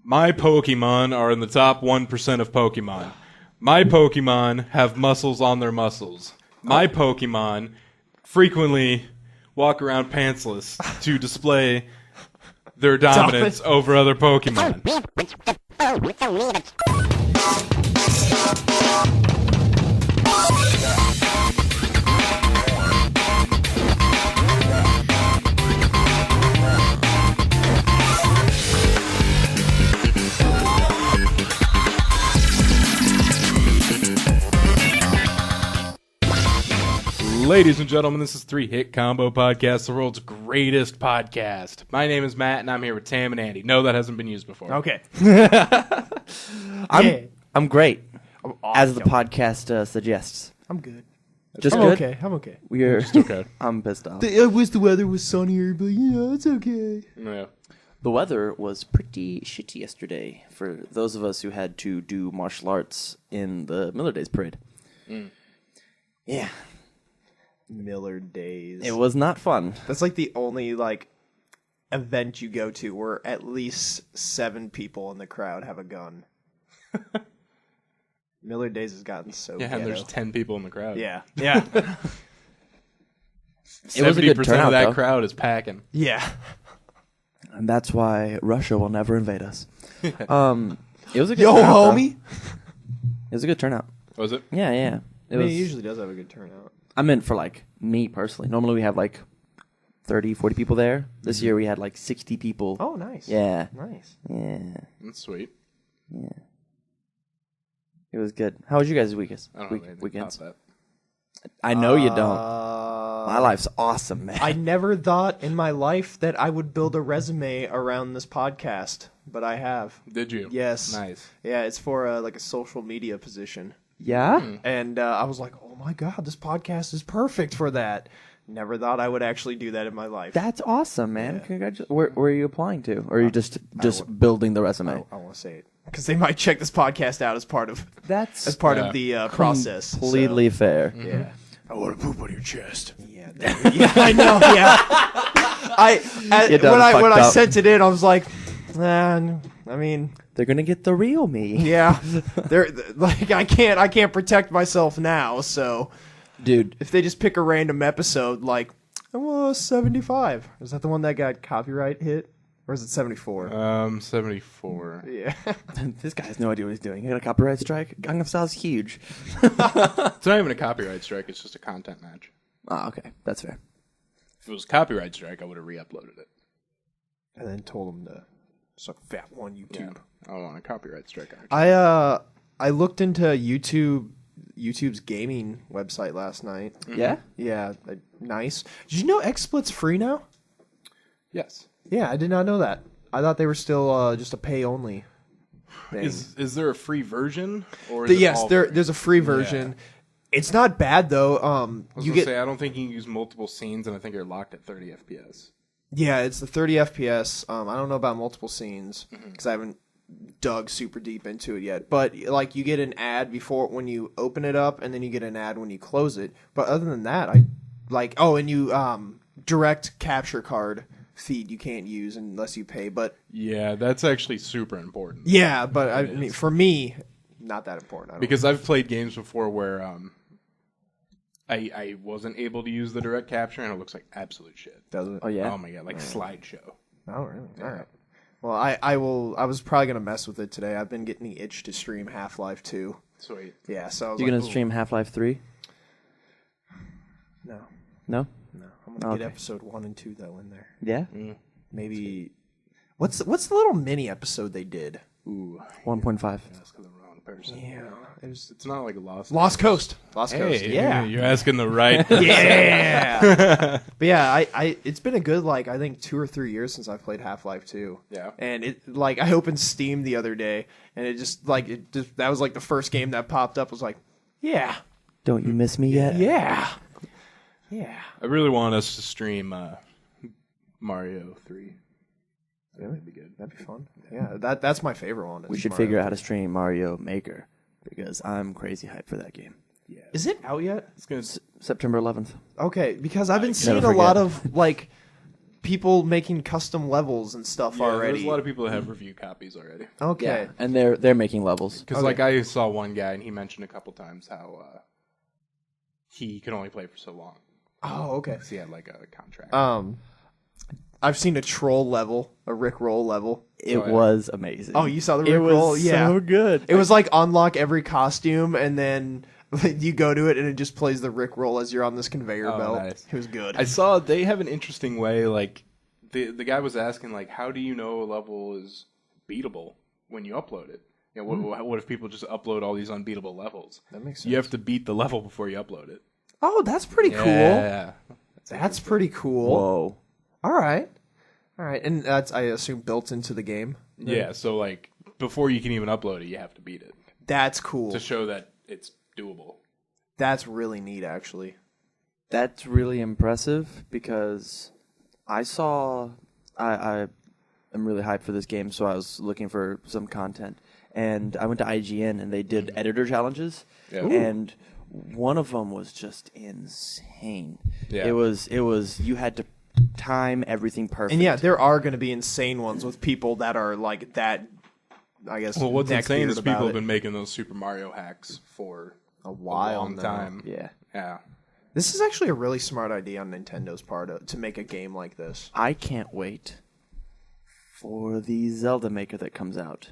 My Pokemon are in the top 1% of Pokemon. My Pokemon have muscles on their muscles. My Pokemon frequently walk around pantsless to display their dominance over other Pokemon. Ladies and gentlemen, this is Three Hit Combo Podcast, the world's greatest podcast. My name is Matt, and I'm here with Tam and Andy. No, that hasn't been used before. Okay. I'm great, I'm as the podcast suggests. I'm good. Just I'm good? okay. I'm okay. We're Just okay. I'm pissed off. I wish the weather was sunnier, but it's okay. Yeah. The weather was pretty shitty yesterday for those of us who had to do martial arts in the Miller Days parade. Yeah, Miller Days. it was not fun. That's like the only event you go to where at least 7 people in the crowd have a gun. Miller Days has gotten so Yeah, and ghetto. there's 10 people in the crowd. Yeah. Yeah. It was a good 70% turnout, of that though. crowd is packing. Yeah. And that's why Russia will never invade us. It was a good Yo, turnout, though. homie. It was a good turnout. Was it? Yeah, yeah. I mean, it usually does have a good turnout. I meant for me personally. Normally we have 30, 40 people there. This year we had 60 people. Oh, nice. Yeah. Nice. Yeah. That's sweet. Yeah. It was good. How was you guys' weekends? I don't know anything Weekends? about I know you don't. My life's awesome, man. I never thought in my life that I would build a resume around this podcast, but I have. that. Did you? Yes. Nice. Yeah, it's for a social media position. Yeah? And I was like, oh my God, this podcast is perfect for that. Never thought I would actually do that in my life. That's awesome, man. Yeah. Congratulations. Where are you applying to? Or are you just building the resume? I want to say it. Because they might check this podcast out as part of That's of the process. completely fair. So, yeah. I want to poop on your chest. Yeah, I know. Yeah. You done when I fucked up. sent it in, I was like, I mean, They're going to get the real me. yeah, they're I can't protect myself now. So, Dude, if they just pick a random episode, like, 75, is that the one that got copyright hit, or is it 74? 74. Yeah. this guy has no idea what he's doing. He got a copyright strike? Gangnam Style's huge. It's not even a copyright strike. It's just a content match. Oh, okay. That's fair. If it was a copyright strike, I would have re-uploaded it. And then told them to suck fat on YouTube. Yeah. I don't want a copyright strike. Actually. I looked into YouTube's gaming website last night. Yeah? Yeah, nice. Did you know XSplit's free now? Yes. Yeah, I did not know that. I thought they were still just a pay only thing. Is there a free version? Or is it Yes, all free? there's a free version. It's not bad though. I was gonna say I don't think you can use multiple scenes, and I think you're locked at 30 FPS. Yeah, it's the 30 FPS. I don't know about multiple scenes because I haven't dug super deep into it yet. But you get an ad before when you open it up, and then you get an ad when you close it. But other than that, and you direct capture card feed you can't use unless you pay. But Yeah, that's actually super important. yeah, but I mean for me, not that important. Because I've played games before where I wasn't able to use the direct capture, and it looks like absolute shit. Does it? Oh, yeah? Oh my god, like slideshow. Oh, really? All right. Well, I was probably gonna mess with it today. I've been getting the itch to stream Half-Life 2. Sweet. Yeah, so I was You going like, to stream Half-Life 3? No, No? I'm gonna get Okay. episode 1 and 2 though in there. Yeah? Maybe what's the little mini episode they did? Ooh. 1.5. That's because I'm the wrong person. Yeah, it was It's not like a Lost Coast. Lost Hey, Coast. Yeah. You're asking the right. Yeah. But yeah, I it's been a good I think 2 or 3 years since I've played Half-Life 2. Yeah. And it I opened Steam the other day and it just that was the first game that popped up. I was like, yeah. Don't you miss me yet? Yeah. Yeah. I really want us to stream Mario 3. That'd be good. That'd be fun. Yeah, that's my favorite one. We should figure out how to stream Mario Maker because I'm crazy hyped for that game. Yeah. Is it out yet? It's gonna September 11th. Okay, because I've been seeing a forget. lot of people making custom levels and stuff already. There's a lot of people that have review copies already. Okay. Yeah, and they're making levels. Because like I saw one guy and he mentioned a couple times how he could only play for so long. Oh, okay. Because he had like a contract. I've seen a troll level, a Rick Roll level. It was amazing. Oh, you saw the It Rick Roll? was Yeah. so good. It was like unlock every costume, and then you go to it, and it just plays the Rick Roll as you're on this conveyor belt. Nice. It was good. I saw they have an interesting way. Like the guy was asking, like, how do you know a level is beatable when you upload it? You know, what if people just upload all these unbeatable levels? That makes sense. You have to beat the level before you upload it. Oh, that's pretty cool. Yeah. That's pretty cool. Whoa. All right. And that's, I assume, built into the game. Yeah. So like before you can even upload it, you have to beat it That's cool. to show that it's doable. That's really neat, actually. That's really impressive because I am really hyped for this game, so I was looking for some content. And I went to IGN and they did editor challenges. Yeah. And one of them was just insane. Yeah. It was you had to time everything perfect. And yeah, there are going to be insane ones with people that are like that, I guess. Well, what's insane neckbeard is people about have it. been making those Super Mario hacks for a while long now. time. Yeah. Yeah. This is actually a really smart idea on Nintendo's part to make a game like this. I can't wait for the Zelda Maker that comes out.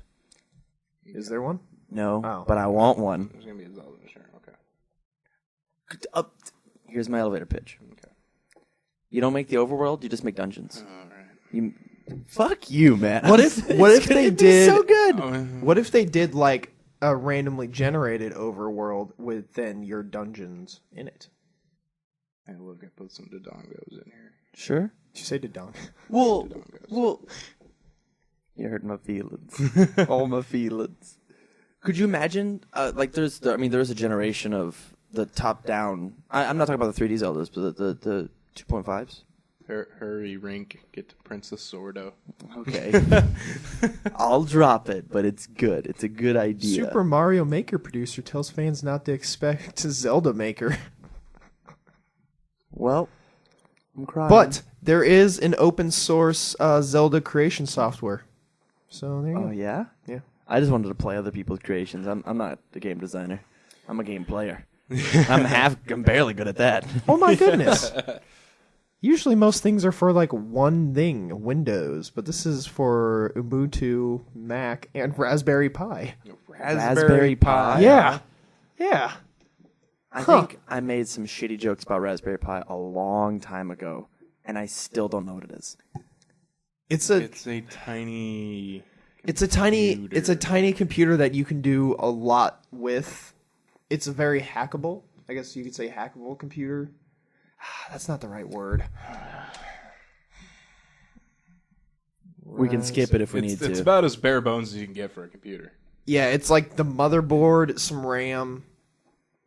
Is there one? No, Oh. but I want one. There's gonna be a Zelda, sure. Okay. Here's my elevator pitch. Okay. You don't make the overworld, you just make dungeons. All right. You, fuck you, man. What if they did? So good. What if they did like a randomly generated overworld with then your dungeons in it? And look, I put some Dodongos in here. Sure. Did you say Dodong? Well, you hurt my feelings. All my feelings. Could you imagine? There's a generation of the top-down. I'm not talking about the 3D Zeldas, but the 2.5s. Hurry, Rink, get to Princess Sordo. Okay. I'll drop it, but it's good. It's a good idea. Super Mario Maker producer tells fans not to expect a Zelda Maker. Well, I'm crying. But there is an open source Zelda creation software. So there you go. Oh yeah. Yeah. I just wanted to play other people's creations. I'm not a game designer. I'm a game player. I'm barely good at that. Oh my goodness. Usually most things are for like one thing, Windows, but this is for Ubuntu, Mac, and Raspberry Pi. Raspberry Pi. Yeah. Yeah. I think I made some shitty jokes about Raspberry Pi a long time ago, and I still don't know what it is. It's It's a tiny tiny computer that you can do a lot with. It's a very hackable, I guess you could say hackable computer. That's not the right word. We can skip it if we need to. It's about as bare bones as you can get for a computer. Yeah, it's like the motherboard, some RAM,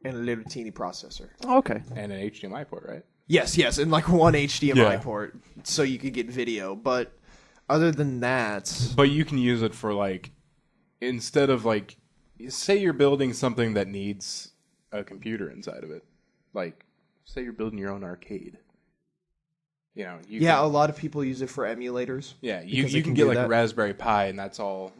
and a little teeny processor. Okay. And an HDMI port, right? Yes, and like one HDMI Yeah. port, so you could get video. But other than that, But you can use it for like, instead of like, say you're building something that needs a computer inside of it. Like, say you're building your own arcade. You know, you a can, lot of people use it for emulators. yeah, because you they can do get like that. a Raspberry Pi, and that's all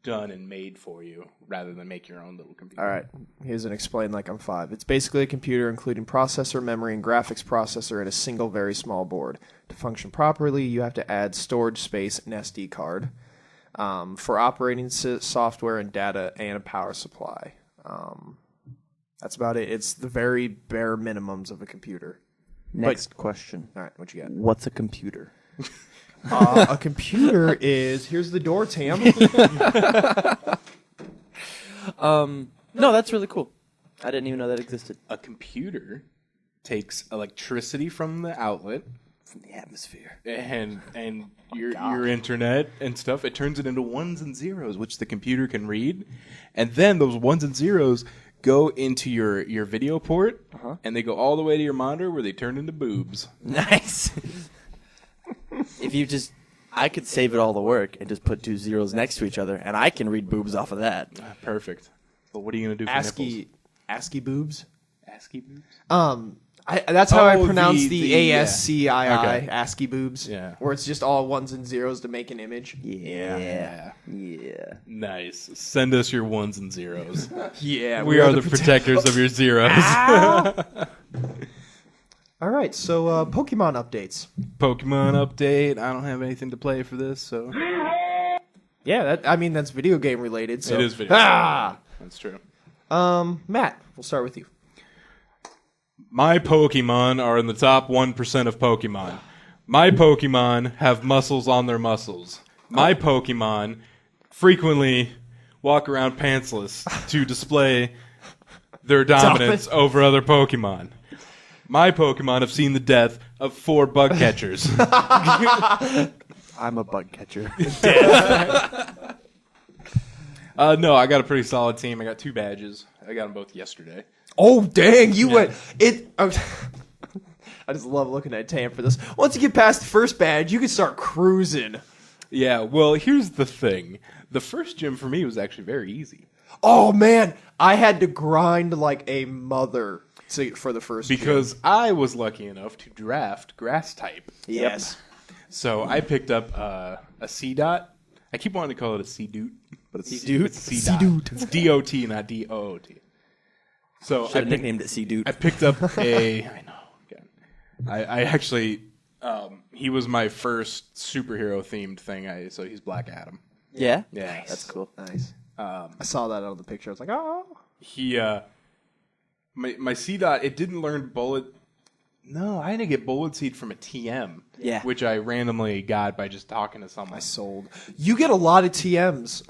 done and made for you, rather than make your own little computer. All right, here's an explain like I'm 5. It's basically a computer including processor, memory, and graphics processor in a single very small board. To function properly, you have to add storage space and SD card for operating software and data and a power supply. That's about it. It's the very bare minimums of a computer. Next question. All right, what you got? What's a computer? A computer is... Here's the door, Tam. No, that's really cool. I didn't even know that existed. A computer takes electricity from the outlet From the atmosphere. and your internet and stuff. It turns it into ones and zeros, which the computer can read, and then those ones and zeros go into your video port, and they go all the way to your monitor where they turn into boobs. Nice. If you just... I could save it all the work and just put 2 zeros next to each other, and I can read boobs off of that. Perfect. But what are you gonna do for nipples? ASCII boobs. ASCII boobs? That's how I Oh, pronounce the yeah. ASCII, Okay. ASCII boobs. Yeah. Where it's just all ones and zeros to make an image. Yeah. Nice. Send us your ones and zeros. Yeah. We are the protectors of your zeros. All right, so Pokemon updates. Pokemon update. I don't have anything to play for this, so Yeah, that's video game related. So. it is video. That's true. Matt, we'll start with you. My Pokemon are in the top 1% of Pokemon. My Pokemon have muscles on their muscles. My Pokemon frequently walk around pantsless to display their dominance over other Pokemon. My Pokemon have seen the death of 4 bug catchers. I'm a bug catcher. No, I got a pretty solid team. I got 2 badges. I got them both yesterday. Oh, dang, you went... I just love looking at Tam for this. Once you get past the first badge, you can start cruising. Yeah, well, here's the thing. The first gym for me was actually very easy. Oh, man, I had to grind like a mother for the first Because I was lucky enough to draft grass type. Yes. So I picked up a C dot. I keep wanting to call it a C doot, but it's C-Doot? C dot. It's D-O-T, not D-O-O-T. So Should have nicknamed it C-Dude. I picked up a. I know. God. I actually. He was my first superhero themed thing. So he's Black Adam. Yeah? Yeah, That's cool. Nice. I saw that on the picture. I was like, oh. He. My C dot. It didn't learn bullet. No, I had to get bullet seed from a TM. Yeah. Which I randomly got by just talking to someone. I sold. You get a lot of TMs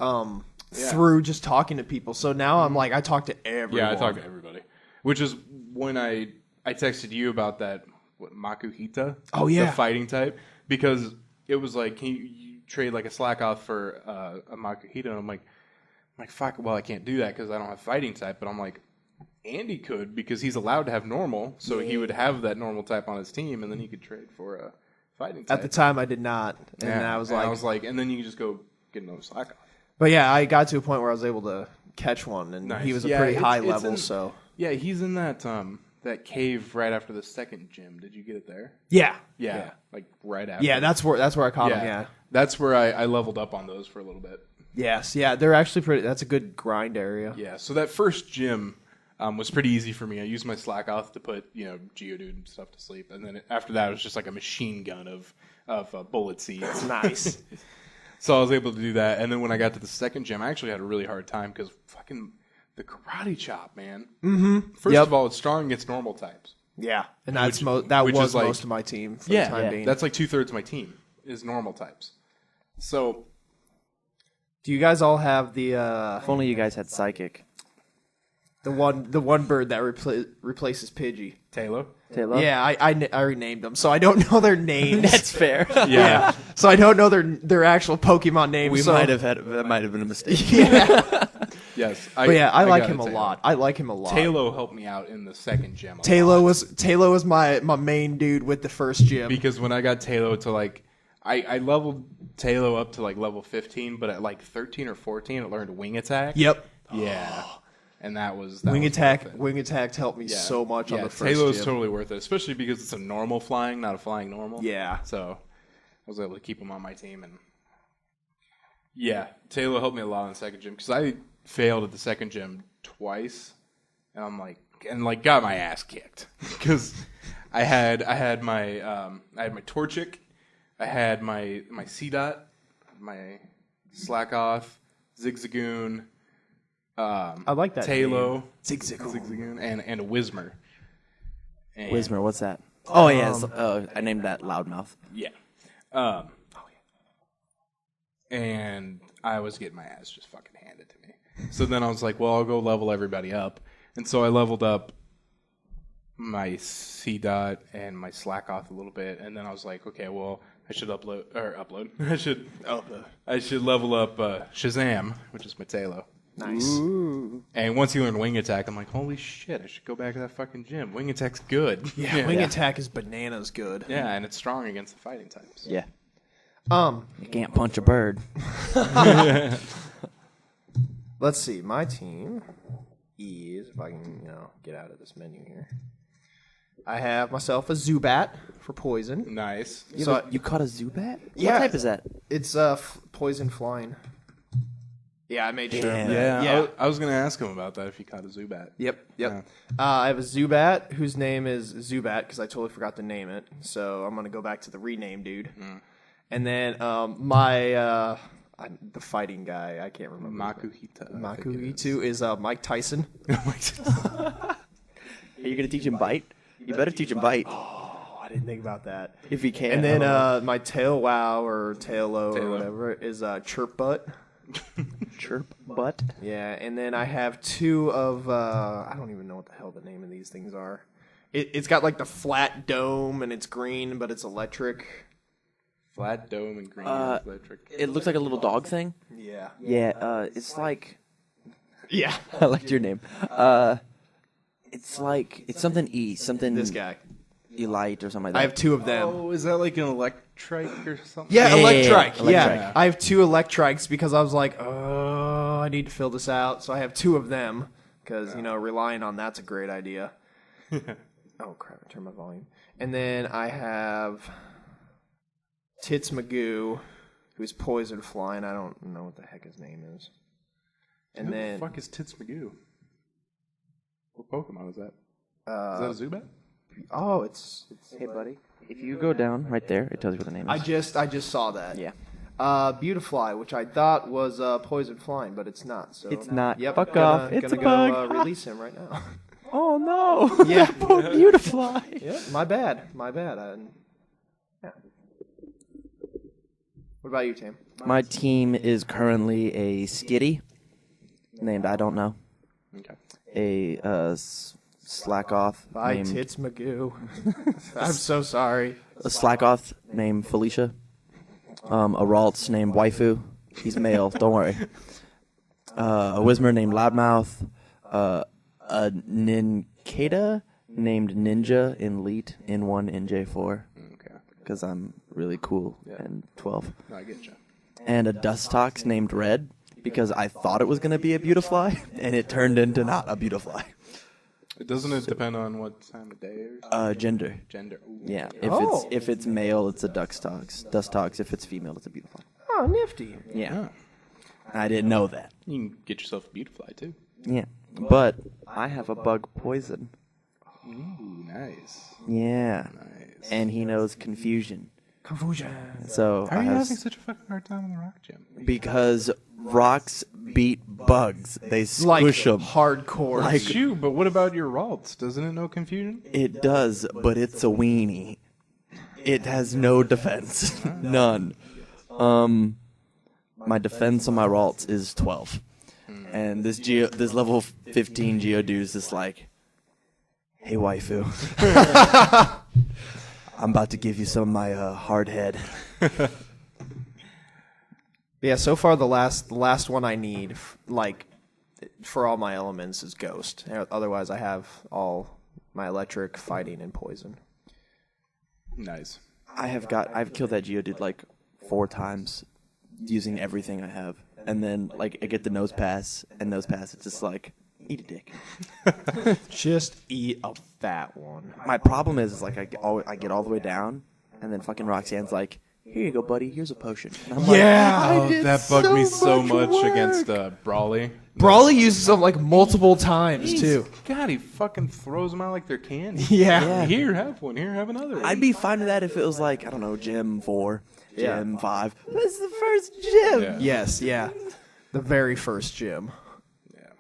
through just talking to people. So now I'm like, I talk to everyone. Yeah, I talked to everybody. Which is when I texted you about that Makuhita. Oh, yeah. The fighting type. Because it was like, can you trade like a slack off for a Makuhita? And I'm like, fuck, well, I can't do that because I don't have fighting type. But I'm like, Andy could because he's allowed to have normal. So he would have that normal type on his team. And then he could trade for a fighting type. At the time, I did not. And I was like, and then you can just go get another slack off. But yeah, I got to a point where I was able to catch one, and Nice. he was a Yeah, pretty high it's level. in- So Yeah, he's in that that cave right after the second gym. Did you get it there? yeah, Yeah, like right after. yeah. That's where I caught him. Yeah. That's where I leveled up on those for a little bit. Yes. Yeah. They're actually pretty. That's a good grind area. Yeah, so that first gym was pretty easy for me. I used my slack off to put Geodude and stuff to sleep, and then after that it was just like a machine gun of bullet seeds. Nice. So I was able to do that, and then when I got to the second gym, I actually had a really hard time because fucking the karate chop, man. Mm-hmm. First of all, it's strong against normal types. Yeah, and that's which was is like- most of my team for the time being. That's like 2/3 of my team is normal types. So Do you guys all have the If only you guys had Psychic. one bird that replaces Pidgey? Taylor. Taylor? Yeah, I renamed them, so I don't know their names. That's fair. Yeah. So I don't know their actual Pokemon names. That might have been a mistake. Yeah. Yes. But yeah, I like got him a Taylor. lot. I like him a lot. Taylor helped me out in the second gym. Taylor was my main dude with the first gym. Because when I got Taylor to like, I leveled Taylor up to like level 15, but at like 13 or 14, it learned Wing Attack. Yep. Yeah. And that was Wing was Attack. worth it. Wing Attack helped me Yeah. so much on Yeah, the first Taylor's gym. totally worth it, especially because it's a normal flying, not a flying normal. Yeah. So I was able to keep him on my team, and yeah, Taylor helped me a lot in the second gym because I failed at the second gym twice, and I'm like, got my ass kicked because I had my Torchic, I had my C dot, my Slack Off, Zigzagoon. I like that Taylor, name. Zigzagoon, and a Whismer. And, Whismer, what's that? Oh, yeah. I named that Loudmouth. Yeah. And I was getting my ass just fucking handed to me. So then I was like, well, I'll go level everybody up. And so I leveled up my C dot and my Slack Off a little bit. And then I was like, okay, well, I should upload. I should level up Shazam, which is my Taylor. Nice. Ooh. And once you learn Wing Attack, I'm like, holy shit, I should go back to that fucking gym. Wing Attack's good. Yeah, Wing Attack is bananas good. Yeah, and it's strong against the fighting types. Yeah. You can't punch a bird. Let's see. My team is, if I can, get out of this menu here. I have myself a Zubat for poison. Nice. So You caught a Zubat? Yeah. What type is that? it's poison flying. Yeah, I made sure. Damn. Yeah, I was gonna ask him about that if he caught a Zubat. Yep. I have a Zubat whose name is Zubat because I totally forgot to name it. So I'm gonna go back to the rename dude. And then the fighting guy, I can't remember. Makuhita. Makuhitu is Mike Tyson. Are you going to teach him bite? You better teach him bite. Oh, I didn't think about that. If he can. And then my tail wow or tailo or whatever is Chirp Butt. Chirp butt. Yeah, and then I have two of I don't even know what the hell the name of these things are. It's got like the flat dome and it's green, but it's electric. Flat dome and green electric. It looks like a little dog thing. Yeah. Yeah, it's like... Yeah. I liked your name. It's like... It's something E. Something... This guy. Elite or something like that. I have two of them. Oh, is that like an Electrike or something? Yeah, Yeah, Electrike. Yeah, Electrike. I have two Electriques because I was like, oh, I need to fill this out. So I have two of them because, relying on that's a great idea. Oh, crap. I turned my volume. And then I have Tits Magoo, who's poison flying. I don't know what the heck his name is. And Who then the fuck is Tits Magoo? What Pokemon is that? Is that a Zubat? oh, it's Hey, buddy. If you go down right there, it tells you what the name is. I just saw that. Yeah. Beautifly, which I thought was poison flying, but it's not. So It's not. Yep, Fuck gonna, off. It's gonna a go bug. release him right now. Oh, no. Yeah. Beautiful. Yeah, my bad. Yeah. What about you, Tim? My team is currently a Skitty, named I don't know. Okay. A Slackoth Bye, named Tits Magoo. I'm so sorry. a Slackoth named Felicia. A Ralts named Waifu. He's male. Don't worry. A Whismer named Loudmouth. A Nincada named Ninja in Elite N1 NJ4. Okay. Because I'm really cool and 12. No, I get you. And a Dustox named Red because I thought it was going to be a Beautifly and it turned into not a Beautifly. Doesn't it depend on what time of day or Gender. gender? Ooh. Yeah. Oh. If it's male, it's a Dustox. If it's female, it's a Beautifly. Oh, nifty. Yeah. I didn't know that. You can get yourself a Beautifly too. Yeah. But I have a bug poison. Ooh, nice. Yeah. Nice. And he knows confusion. Confusion. So How are you I having have, such a fucking hard time in the rock gym? because rocks beat bugs. They Like squish them. hardcore. Like- Shoot, but what about your Ralts? Doesn't it know confusion? It does, but it's a weenie. It has no defense. None. My defense on my Ralts is 12. And this level 15 Geodude is just like, hey waifu. I'm about to give you some of my hard head. Yeah, so far the last one I need, for all my elements, is Ghost. Otherwise, I have all my electric, fighting, and poison. Nice. I've killed that Geodude like 4 times using everything I have. And then I get the nose pass, and nose pass, it's just like, eat a dick. Just eat a fat one. My problem is I get all the way down, and then fucking Roxanne's like, here you go, buddy, here's a potion. And I'm Oh, did that bugged me so much much work. against Brawly. Brawly uses them multiple times too. God, he fucking throws them out like they're candy. Yeah. Here, have one. Here, have another. I'd be fine with that if it was I don't know, Gym 4, Yeah. Gym 5. This is the first gym. Yeah. Yes, yeah. The very first gym.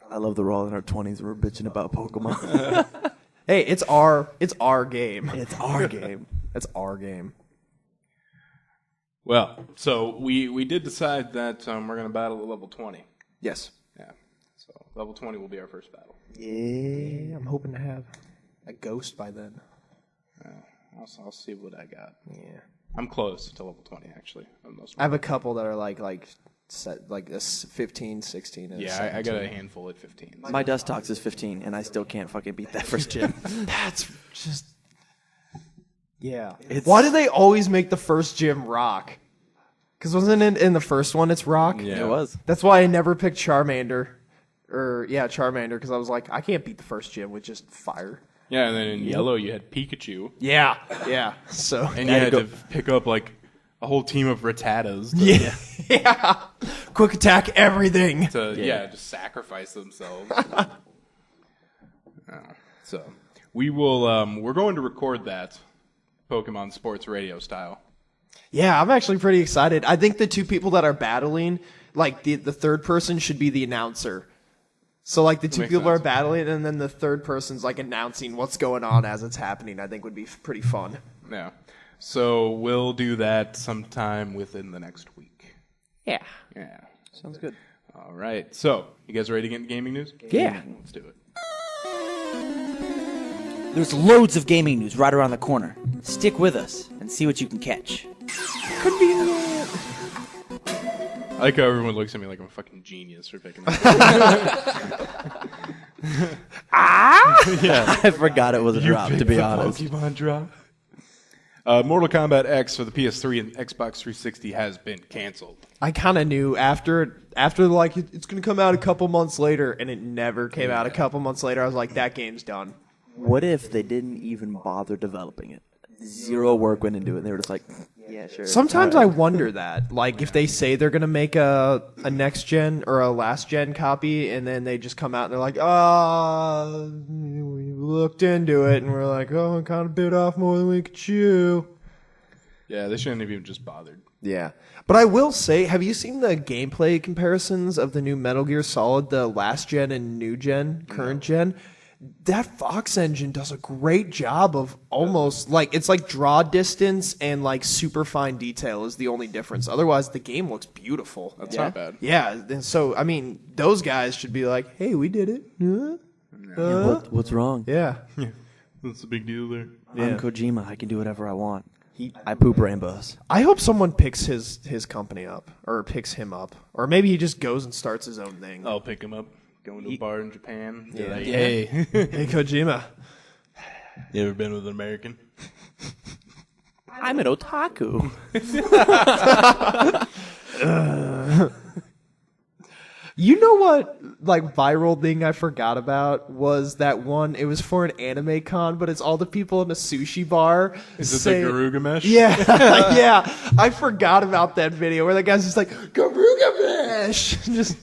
I love that we're all in our 20s and we're bitching about Pokemon. Hey, it's our game. It's our game. It's our game. Well, so we did decide that we're going to battle at level 20. Yes. Yeah. So level 20 will be our first battle. Yeah. I'm hoping to have a ghost by then. I'll see what I got. Yeah. I'm close to level 20, actually. I have a couple that are like set this 15, 16, and Yeah, I got a handful at 15. My Dustox is 15, and I still can't fucking beat that first gym. That's just. Yeah. It's- Why do they always make the first gym rock? Because wasn't it in the first one it's rock? Yeah. It was. That's why I never picked Charmander. Charmander, because I was like, I can't beat the first gym with just fire. Yeah, and then in yellow you had Pikachu. Yeah. So And you had to pick up like a whole team of Rattatas yeah. Quick attack everything. to just sacrifice themselves. So we will we're going to record that Pokemon Sports Radio style. Yeah, I'm actually pretty excited. I think the two people that are battling, like the third person should be the announcer. So like the two Makes people are sense. battling and then the third person's like announcing what's going on as it's happening. I think would be pretty fun. Yeah. So we'll do that sometime within the next week. Yeah. Yeah. Sounds good. All right. So, you guys ready to get into gaming news? Yeah. Let's do it. There's loads of gaming news right around the corner. Stick with us and see what you can catch. Convenient. I like how everyone looks at me like I'm a fucking genius for picking that. Yeah. I forgot it was a drop, to be honest. Pokemon drop. Mortal Kombat X for the PS3 and Xbox 360 has been canceled. I kind of knew after like it's going to come out a couple months later and it never came out a couple months later. I was like, that game's done. What if they didn't even bother developing it? Zero work went into it. They were just like, yeah, sure. Sometimes I wonder that, like, if they say they're gonna make a next gen or a last gen copy, and then they just come out and they're like, we looked into it, and we're like, oh, it kind of bit off more than we could chew. Yeah, they shouldn't have even just bothered. Yeah, but I will say, have you seen the gameplay comparisons of the new Metal Gear Solid, the last gen and new gen, current gen? That Fox engine does a great job of almost like it's like draw distance and like super fine detail is the only difference. Otherwise, the game looks beautiful. That's not bad. Yeah, and so I mean, those guys should be like, "Hey, we did it." What's wrong? Yeah, What's the big deal there? I'm Kojima. I can do whatever I want. I poop rainbows. I hope someone picks his company up or picks him up, or maybe he just goes and starts his own thing. I'll pick him up. Going to a bar in Japan. Yeah. Like, Yeah. hey, Hey, Kojima. you ever been with an American? I'm an otaku. You know what, like, viral thing I forgot about was that one, it was for an anime con, but it's all the people in a sushi bar. Is it saying- the Garugamesh? Yeah, yeah. I forgot about that video where the guy's just like, Garugamesh! Just,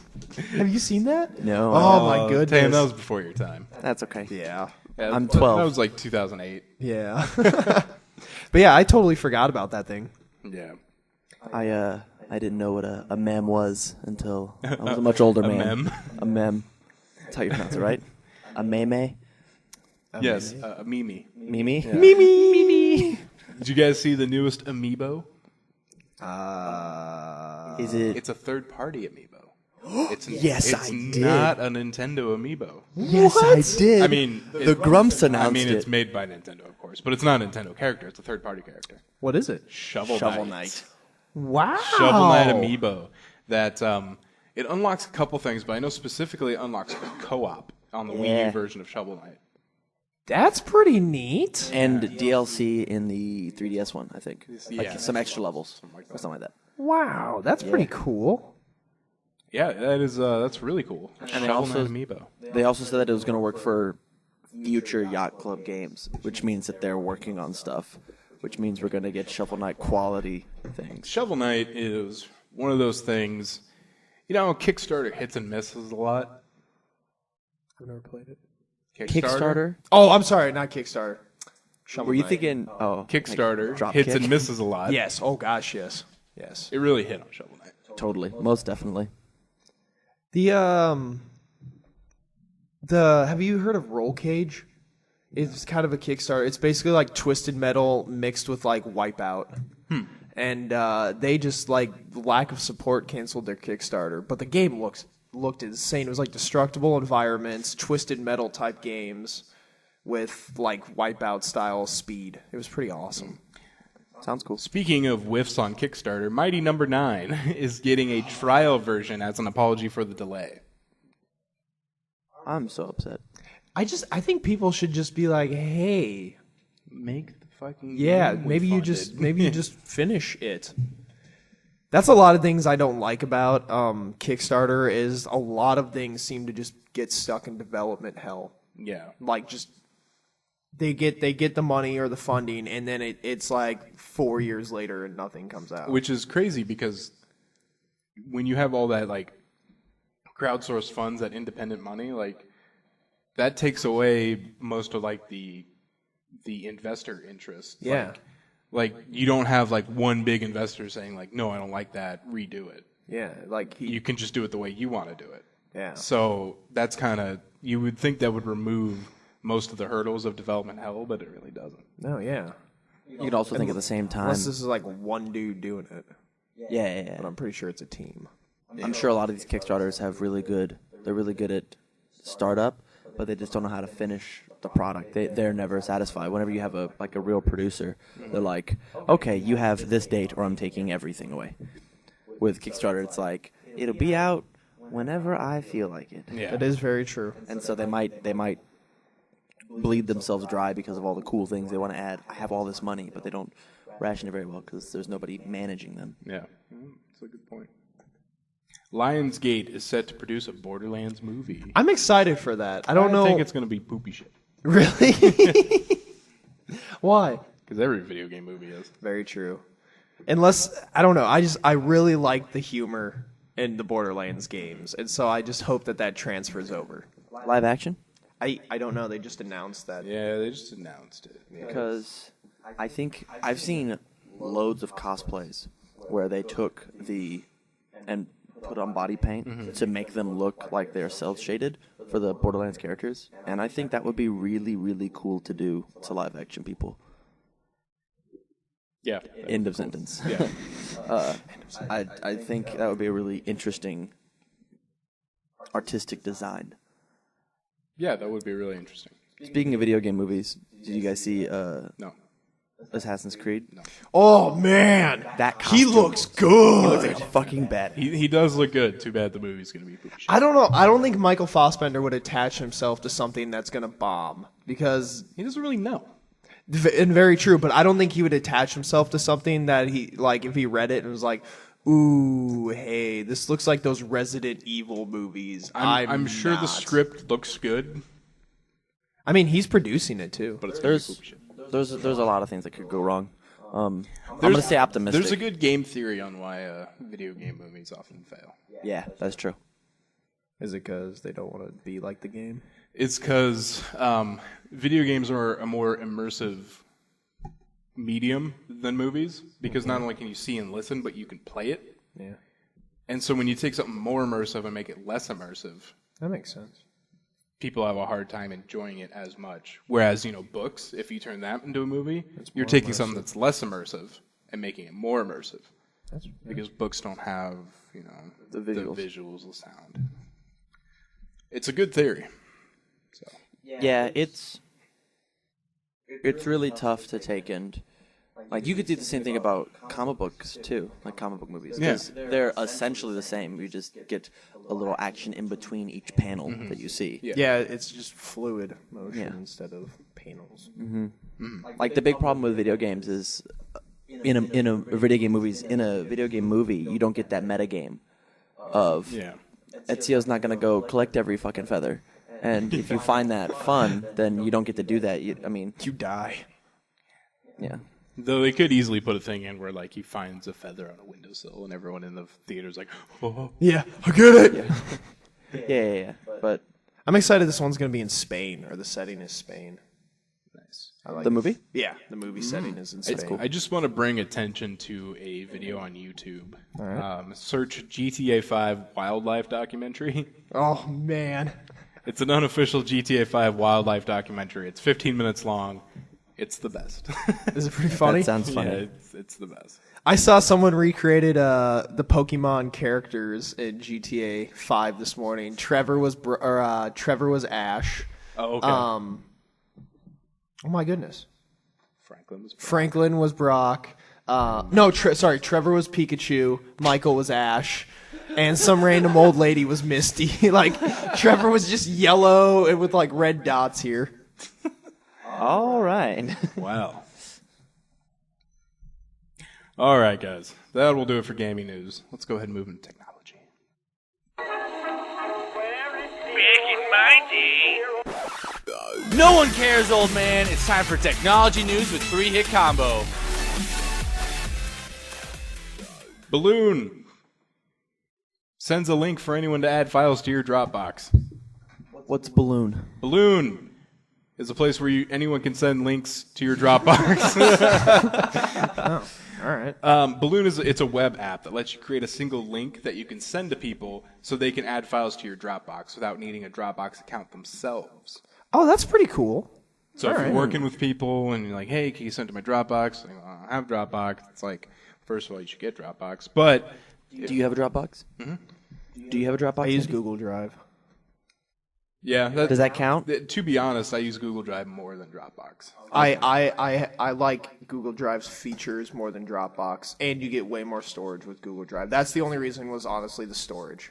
have you seen that? No. Oh, my goodness. Damn, that was before your time. That's okay. Yeah. Yeah, I'm 12. That was like 2008. Yeah. But yeah, I totally forgot about that thing. Yeah. I didn't know what a mem was until I was a much older man. mem? A mem. That's how you pronounce it, right? A meme? Yes, a Mimi. Mimi? Mimi! Did you guys see the newest amiibo? Is it? It's a third-party amiibo. It's Yes, it's I did. not a Nintendo amiibo. Yes, I did. I mean, the Grumps announced I mean, it's it. made by Nintendo, of course, but it's not a Nintendo character. It's a third-party character. What is it? Shovel Knight. Wow. Shovel Knight amiibo. That it unlocks a couple things, but I know specifically it unlocks co-op on the Wii Yeah. U version of Shovel Knight. That's pretty neat. And DLC in the 3DS one, I think. Yeah. Like some extra levels. like Or something like that. Wow, that's pretty cool. Yeah, that is that's really cool. they Shovel also- Knight amiibo. They also said that it was going to work for future Yacht Club games, which means that they're working on stuff, which means we're going to get Shovel Knight quality things. Shovel Knight is one of those things. You know, Kickstarter hits and misses a lot. I've never played it. Kickstarter? Oh, I'm sorry, not Kickstarter. Shovel Were you Knight. thinking, Kickstarter like hits Dropkick? and misses a lot. Yes. Oh gosh, yes. Yes. It really hit on Shovel Knight. Totally. Most definitely. The have you heard of Roll Cage? It's kind of a Kickstarter. It's basically like Twisted Metal mixed with like Wipeout. And they just like lack of support canceled their Kickstarter. But the game looked insane. It was like destructible environments, Twisted Metal type games with like Wipeout style speed. It was pretty awesome. Sounds cool. Speaking of whiffs on Kickstarter, Mighty Number 9 is getting a trial version as an apology for the delay. I'm so upset. I think people should just be like, hey, Make the fucking yeah, game we maybe you funded. just finish it. That's a lot of things I don't like about Kickstarter is a lot of things seem to just get stuck in development hell. Yeah. Like just they get the money or the funding, and then it's like 4 years later and nothing comes out. Which is crazy because when you have all that like crowdsourced funds, that independent money, like that takes away most of like the investor interest. Yeah. Like you don't have like one big investor saying like, no, I don't like that, redo it. Yeah, like You can just do it the way you want to do it. yeah. So that's kind of, you would think that would remove most of the hurdles of development hell, but it really doesn't. No, yeah. You can also think at the same time. Unless this is like one dude doing it, Yeah. but I'm pretty sure it's a team. I'm sure a lot of these Kickstarters they're really good at startup, but they just don't know how to finish the product. They're never satisfied. Whenever you have a real producer, they're like, okay, you have this date or I'm taking everything away. With Kickstarter, it's like, it'll be out whenever I feel like it. Yeah. That is very true. And so they might bleed themselves dry because of all the cool things they want to add. I have all this money, but they don't ration it very well because there's nobody managing them. Yeah. That's a good point. Lionsgate is set to produce a Borderlands movie. I'm excited for that. I don't know. I think it's going to be poopy shit. Really? Why? Because every video game movie is. Very true. Unless I don't know. I really like the humor in the Borderlands games, and so I just hope that transfers over. Live action? I don't know. They just announced that. Yeah, they just announced it. Because I think I've seen loads of cosplays where they took and put on body paint to make them look like they're cel shaded for the Borderlands characters, and I think that would be really, really cool to do to live action people. Yeah. End of sentence. Yeah. I think that would be a really interesting artistic design. Yeah, that would be really interesting. Speaking of video game movies, did you guys see No. Assassin's Creed? No. Oh man, That he costume. looks good. He looks like a fucking bad. He does look good. Too bad the movie's going to be poopy shit. I don't know. I don't think Michael Fassbender would attach himself to something that's going to bomb because, He doesn't really know. and very true. But I don't think he would attach himself to something that he like if he read it and was like, "Ooh, hey, this looks like those Resident Evil movies." I'm sure the not. script looks good, I mean, he's producing it too. but it's going to be There's poopy shit. there's a lot of things that could go wrong. I'm gonna say optimistic. There's a good game theory on why video game movies often fail. Yeah, that's true. Is it because they don't want to be like the game? It's because video games are a more immersive medium than movies, because not only can you see and listen, but you can play it. Yeah, And so when you take something more immersive and make it less immersive, that makes sense. people have a hard time enjoying it as much. Whereas, books, if you turn that into a movie, you're taking something that's less immersive and making it more immersive. Because books don't have, The visuals. the sound. It's a good theory. So Yeah, it's really tough to take and like you could do the same thing about comic books too, like comic book movies. 'Cause they're essentially the same. You just get a little action in between each panel that you see. Yeah, it's just fluid motion Yeah. instead of panels. Like the big problem with video games is in a video game movie you don't get that meta game of yeah. Ezio's not gonna go collect every fucking feather, and if you find that fun, then you don't get to do that. You die. Yeah. Though they could easily put a thing in where like he finds a feather on a windowsill and everyone in the theater's like, oh. Yeah, I get it. Yeah. But I'm excited this one's going to be in Spain, or the setting is Spain. Nice. I like the movie? Yeah, the movie setting is in Spain. I just want to bring attention to a video on YouTube. All right. Search GTA 5 wildlife documentary. Oh, man. It's an unofficial GTA 5 wildlife documentary. It's 15 minutes long. It's the best. Is it pretty funny? That sounds funny. Yeah, it's the best. I saw someone recreated the Pokemon characters in GTA 5 this morning. Trevor was Ash. Oh, okay. Oh my goodness. Franklin was Brock. Trevor was Pikachu. Michael was Ash. And some random old lady was Misty. Like, Trevor was just yellow and with, like, red dots here. all right. Wow. All right, guys. That will do it for gaming news. Let's go ahead and move into technology. Back in my day. No one cares, old man. It's time for technology news with 3-Hit Combo. Balloon sends a link for anyone to add files to your Dropbox. What's Balloon? Balloon is a place where anyone can send links to your Dropbox. All right. Balloon it's a web app that lets you create a single link that you can send to people so they can add files to your Dropbox without needing a Dropbox account themselves. Oh, that's pretty cool. So if you're working with people and you're like, hey, can you send to my Dropbox? Like, I don't have Dropbox. It's like, first of all, you should get Dropbox. But Do you have a Dropbox? Mm-hmm. Do you have a Dropbox? I use Andy? Google Drive. yeah, Does that count? To be honest, I use Google Drive more than Dropbox. I like Google Drive's features more than Dropbox, and you get way more storage with Google Drive. That's the only reason was honestly the storage.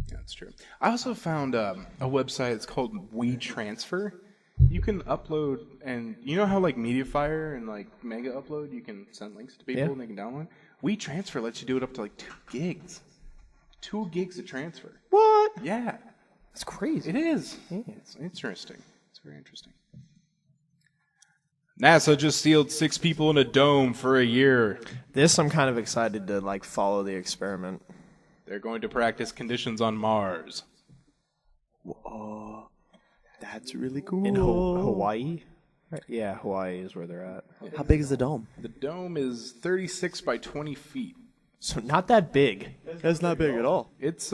Yeah, that's true. I also found a website. It's called WeTransfer. You can upload, and you know how like MediaFire and like Mega Upload, you can send links to people and they can download. WeTransfer lets you do it up to like 2 gigs. 2 gigs of transfer. What? Yeah, That's crazy. it is. Yeah. It's interesting. It's very interesting. NASA just sealed 6 people in a dome for a year. This I'm kind of excited to like follow the experiment. They're going to practice conditions on Mars. That's really cool. In Hawaii? Yeah, Hawaii is where they're at. How big is the dome? The dome is 36 by 20 feet. So not that big. That's not big at all. It's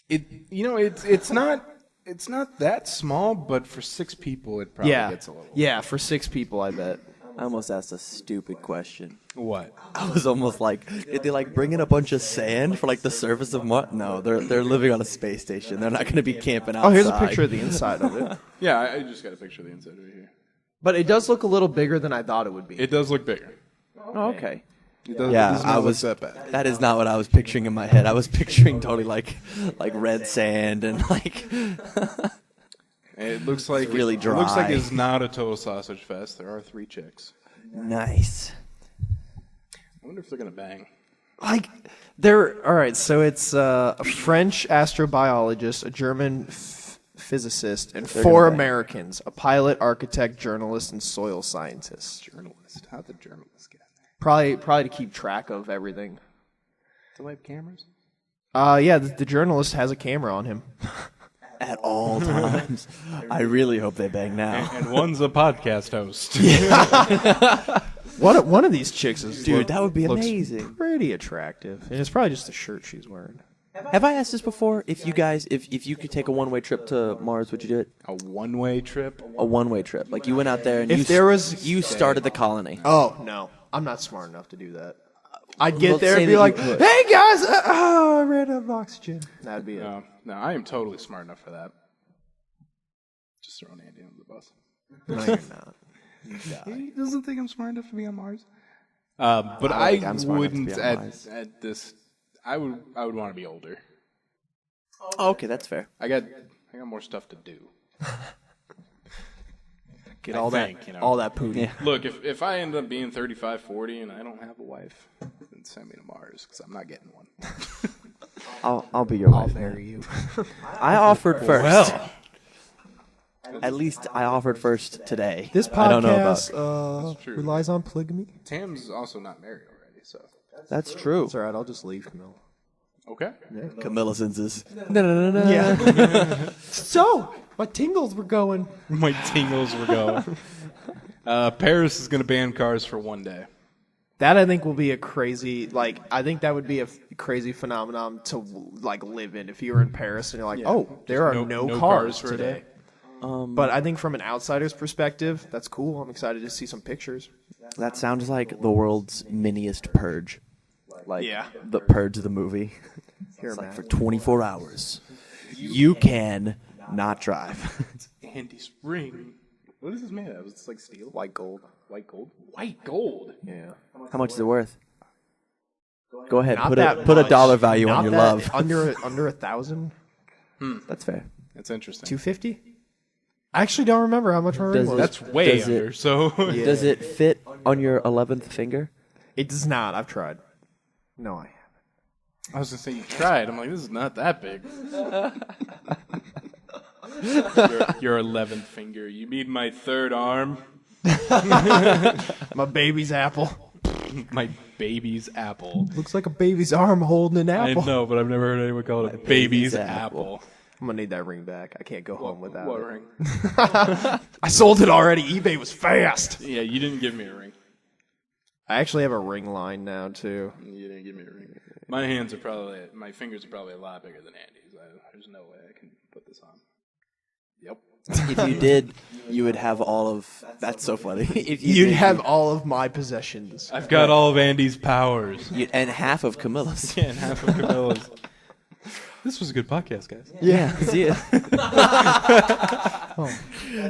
it's not that small, but for 6 people it probably Yeah. gets a little. Yeah, for 6 people, I bet. I almost asked a stupid question. What? I was almost like, did they like bring in a bunch of sand for like the surface of Mars? No, they're living on a space station. They're not going to be camping outside. Oh, here's a picture of the inside of it. Yeah, I just got a picture of the inside right here. But it does look a little bigger than I thought it would be. It does look bigger. Oh, okay. It does, Yeah, it does I not was. look that bad. That is not what I was picturing in my head. I was picturing totally like red sand and like. It looks like really It looks like dry. it's not a total sausage fest. There are 3 chicks. Nice. I wonder if they're gonna bang. Like, they're all right. So it's a French astrobiologist, a German physicist, and 4 gonna bang. Americans: a pilot, architect, journalist, and soil scientist. Journalist. How'd the journalist get Probably to keep track of everything. Do they have cameras? Yeah, the journalist has a camera on him. At all times. I really hope they bang now. And one's a podcast host. One of these chicks is Dude, that would be looks amazing. pretty attractive, and it's probably just the shirt she's wearing. Have I asked this before? If you guys, if you could take a one-way trip to Mars, would you do it? A one-way trip? A one-way trip, like you went out there and If you started the colony. Oh no, I'm not smart enough to do that. I'd get Well, there say and be that like, you could. "Hey guys, I ran out of oxygen." That'd be it. No, I am totally smart enough for that. Just throwing Andy under the bus. No, you're not. He doesn't think I'm smart enough to be on Mars. But I think I'm smart enough to wouldn't be on Mars. at this. I would want to be older. Oh, okay, that's fair. I got more stuff to do. Get I all think, that, all that pooty. Yeah. Look, if I end up being 35, 40, and I don't have a wife, then send me to Mars because I'm not getting one. I'll be your I'll wife. marry you. I offered first. Well. At least I offered first today. This I don't know podcast about. true. relies on polygamy. Tam's also not married already, so That's true. It's all right. I'll just leave, Camille. okay. Camilla senses. Yeah. So, my tingles were going. My tingles were going. Paris is going to ban cars for one day. That I think will be a crazy, I think that would be a crazy phenomenon to live in. If you were in Paris and you're like, oh, there are no cars for a today. day. But I think from an outsider's perspective, that's cool. I'm excited to see some pictures. That sounds like the world's miniest purge. Like Yeah. the Purge of the movie. Here, It's like man. for 24 hours, you can not drive. Andy's ring. What is this made of? It's like steel? White gold. White gold? White gold? Yeah. How much is it worth? Go ahead, Not put that a much. dollar value Not on your that- love. Under 1,000? That's fair. That's interesting. 250? I actually don't remember how much my ring Does was. it- That's way Does it- under, so... Yeah. Does it fit on your 11th finger? It does not. I've tried. No, I haven't. I was going to say you tried. I'm like, this is not that big. Your 11th finger. You mean my third arm? My baby's apple. My baby's apple. Looks like a baby's arm holding an I apple. know, but I've never heard anyone call it a baby's apple. I'm gonna need that ring back. I can't go home without What it. ring? I sold it already. eBay was fast. Yeah, you didn't give me a ring. I actually have a ring line now too. You didn't give me a ring. My fingers are probably a lot bigger than Andy's. There's no way I can put this on. Yep. If you did, you would have all of. That's so funny. If You'd did, have all of my possessions. I've got all of Andy's powers. and half of Camilla's. Yeah, and half of Camilla's. This was a good podcast, guys. Yeah. See ya.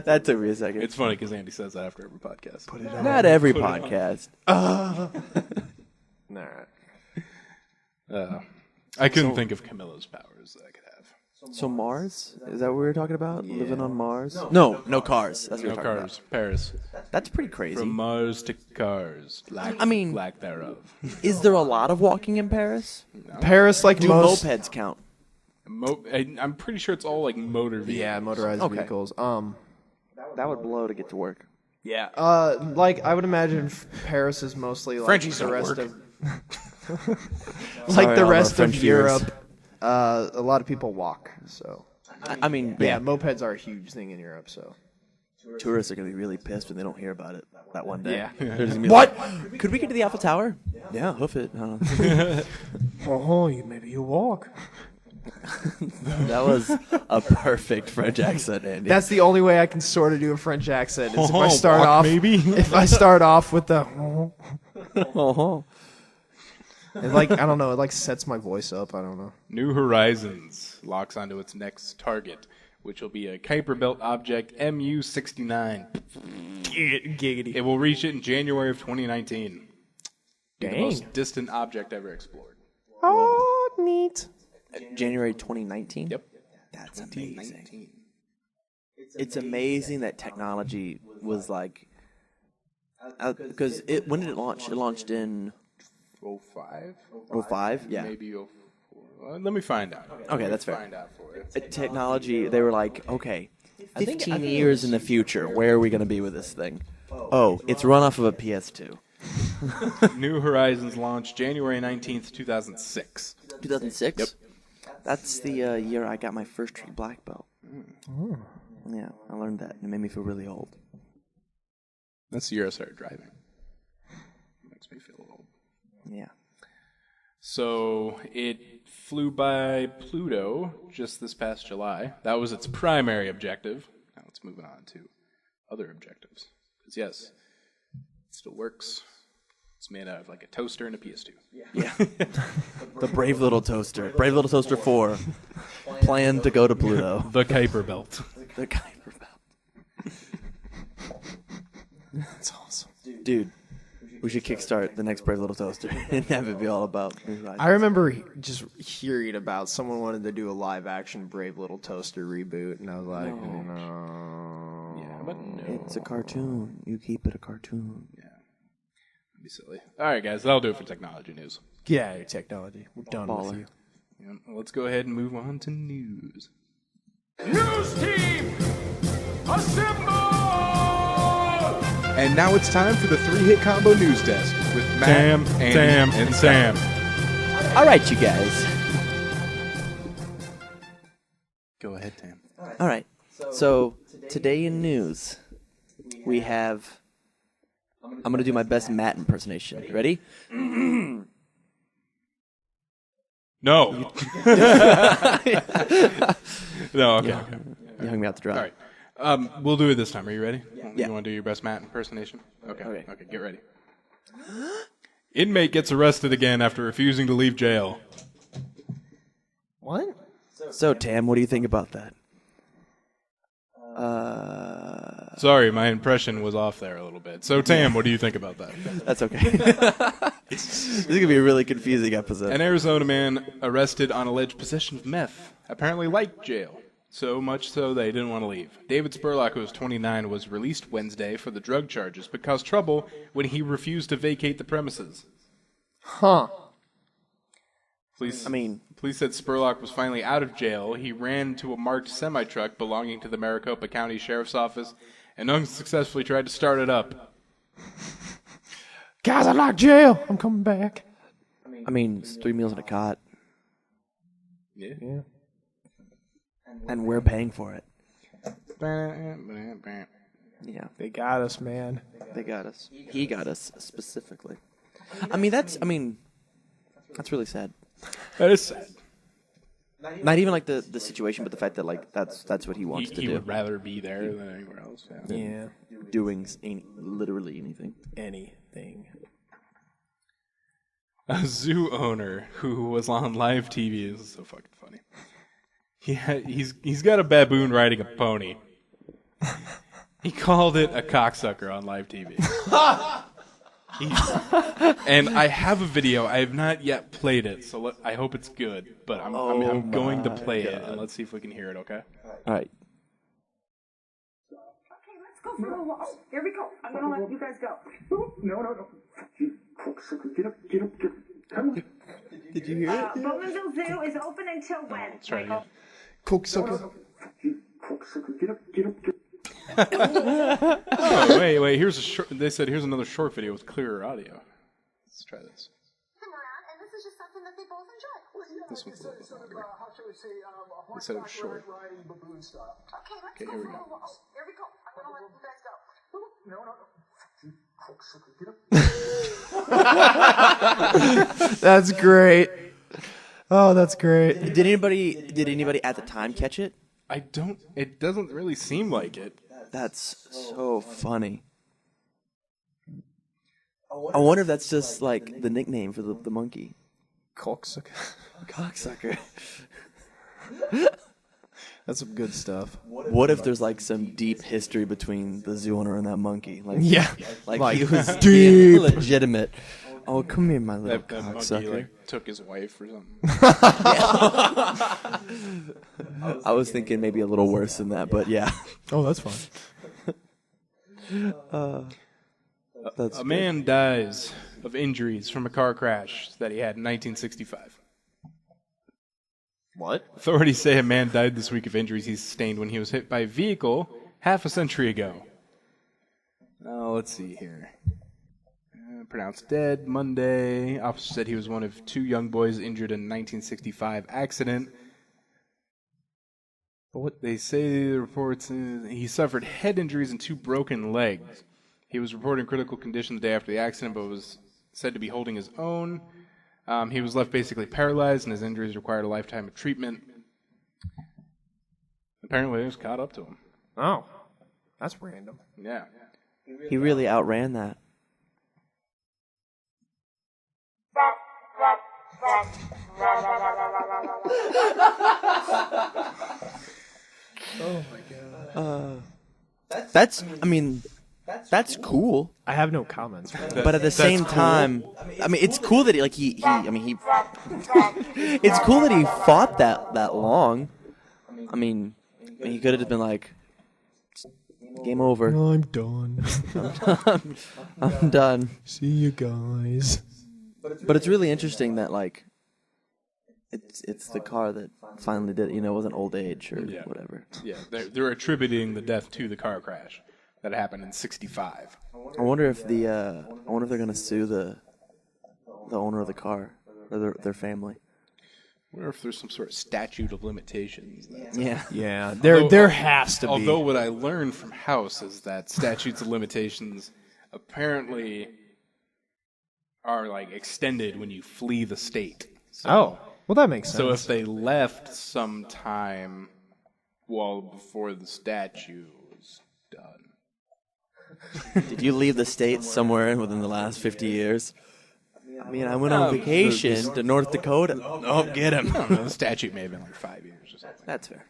That took me a second. It's funny because Andy says that after every podcast. Not every podcast. Alright. I couldn't think of Camilla's powers that I could have. So Mars? Is that what we were talking about? Living on Mars? No cars. That's what No we're talking cars. Paris. about. That's pretty crazy. From Mars to cars. Lack thereof. Is there a lot of walking in Paris? Paris, like Do most. mopeds count? I'm pretty sure it's all like motor vehicles. Yeah, motorized Okay. vehicles. That would blow to get to work. Yeah. Like I would imagine Paris is mostly like Frenchies the don't rest work. of Sorry, like the all rest our of French viewers. Europe. A lot of people walk, so I mean, yeah, mopeds are a huge thing in Europe. So tourists are going to be really pissed when they don't hear about it that one day. Yeah. They're just gonna be What? like, could we get to the Eiffel Tower? Yeah, hoof it. I don't know. oh, maybe you walk. That was a perfect French accent, Andy. That's the only way I can sort of do a French accent. Is if I start walk, off, maybe? if I start off with the, oh, it like I don't know, it like sets my voice up. I don't know. New Horizons locks onto its next target, which will be a Kuiper Belt object MU-69. Giggity. It will reach it in January of 2019. Be the Dang. most distant object ever explored. Oh, neat. January 2019? Yep. That's amazing. It's amazing that technology was like, because when did it launch? It launched in 05? 05? Yeah. Maybe 04. Let me find out. Okay, that's fair. Find out for you. Technology, they were like, okay, 15 years in the future, where are we going to be with this thing? Oh, it's run off of a PS2. New Horizons launched January 19th, 2006. 2006? Yep. That's the year I got my first tree black belt. Yeah, I learned that. It made me feel really old. That's the year I started driving. Makes me feel old. Yeah. So it flew by Pluto just this past July. That was its primary objective. Now let's move on to other objectives. Because yes, it still works. It's made out of like a toaster and a PS2. Yeah. The Brave Little Toaster. Brave Little Toaster 4. Planned to go to Pluto. The Kuiper Belt. The Kuiper Belt. That's awesome. Dude, we should kickstart the next Brave Little Toaster and have it be all about New Horizons. I remember just hearing about someone wanted to do a live action Brave Little Toaster reboot, and I was like, no. Yeah, but no. It's a cartoon. You keep it a cartoon. Yeah. That'd be silly. All right, guys, that'll do it for technology news. Get out of here, technology. We're done Baller. with you. Yeah, let's go ahead and move on to news. News team, assemble! And now it's time for the 3-Hit Combo News Desk with Matt, Sam, Andy, Sam, and and Sam. Sam. All right, you guys. Go ahead, Tam. All right. So, today in news, we have... I'm going to do my best Matt impersonation. Ready? No. No, okay. You hung me out to dry. All right. We'll do it this time. Are you ready? Yeah. You want to do your best Matt impersonation? Okay. Okay. Okay, get ready. Inmate gets arrested again after refusing to leave jail. What? So, Tam, what do you think about that? Sorry, my impression was off there a little bit. So, Tam, what do you think about that? That's okay. This is going to be a really confusing episode. An Arizona man arrested on alleged possession of meth apparently liked jail. So much so they didn't want to leave. David Spurlock, who was 29, was released Wednesday for the drug charges but caused trouble when he refused to vacate the premises. Huh. Police said Spurlock was finally out of jail. He ran to a marked semi-truck belonging to the Maricopa County Sheriff's Office and unsuccessfully tried to start it up. Guys, I like jail. I'm coming back. I mean, it's 3 meals and a cot, Yeah. and we're paying for it. Yeah, They got us, man. they got us. He got us specifically. I mean, that's really sad. That is sad. Not even like the situation, but the fact that like that's what he wants to He do. would rather be there than anywhere else. Yeah. Yeah. Doing literally anything. Anything. A zoo owner who was on live TV. This is so fucking funny. He's got a baboon riding a pony. He called it a cocksucker on live TV. And I have a video. I have not yet played it, so I hope it's good. But I'm going to play it, and let's see if we can hear it. Okay. All right. Okay, let's go for a walk. Here we go. I'm gonna let you guys go. No. Get up. Come on. Did you hear it? Bowmanville Zoo is open until when? Let's try it again. Cooksucker. Get up. Oh, wait. Here's a short. They said here's another short video with clearer audio. Let's try this. Come around, and this is just something that they both enjoy. This one's a little bit longer. They said it was short. Okay, let's Okay, go here we for go. a walk. Here we go. I'm gonna let you guys go. That's great. Oh, that's great. Did anybody at the time catch it? It doesn't really seem like it. That's so funny. I wonder if that's just like the nickname for the monkey. Cooksucker. Cocksucker. That's some good stuff. What if there's like some deep history between the zoo owner and that monkey? Like, Yeah. like he was Deep. legitimate. Oh, come here, my little That monkey cocksucker. took his wife or something. I was thinking maybe a little worse than that, but yeah. Oh, that's fine. That's A man dies of injuries from a car crash that he had in 1965. What? Authorities say a man died this week of injuries he sustained when he was hit by a vehicle half a century ago. Let's see here. Pronounced dead Monday. Officer said he was one of 2 young boys injured in a 1965 accident. But what they say the reports is he suffered head injuries and 2 broken legs. He was reported in critical condition the day after the accident, but was said to be holding his own. He was left basically paralyzed, and his injuries required a lifetime of treatment. Apparently, it was caught up to him. Oh, that's random. Yeah. He really outran that. Oh my god. That's cool. I have no comments. But at the same time, I mean, it's cool that he it's cool that he fought that long. I mean, he could have just been like, game over. I'm done. I'm done. See you guys. But it's really interesting that like, it's the car that finally did it. You know, it wasn't old age or whatever. Yeah, they're attributing the death to the car crash that happened in 65. I wonder if they're gonna sue the owner of the car or their family. I wonder if there's some sort of statute of limitations. Yeah. Yeah, there has to be. Although what I learned from House is that statutes of limitations apparently are like extended when you flee the state. Oh, well, that makes sense. So if they left sometime well before the statute was done. Did you leave the state somewhere within the last 50 years? I mean, I went on vacation to North Dakota. Oh, get him. I don't know, the statute may have been like 5 years or something. That's fair.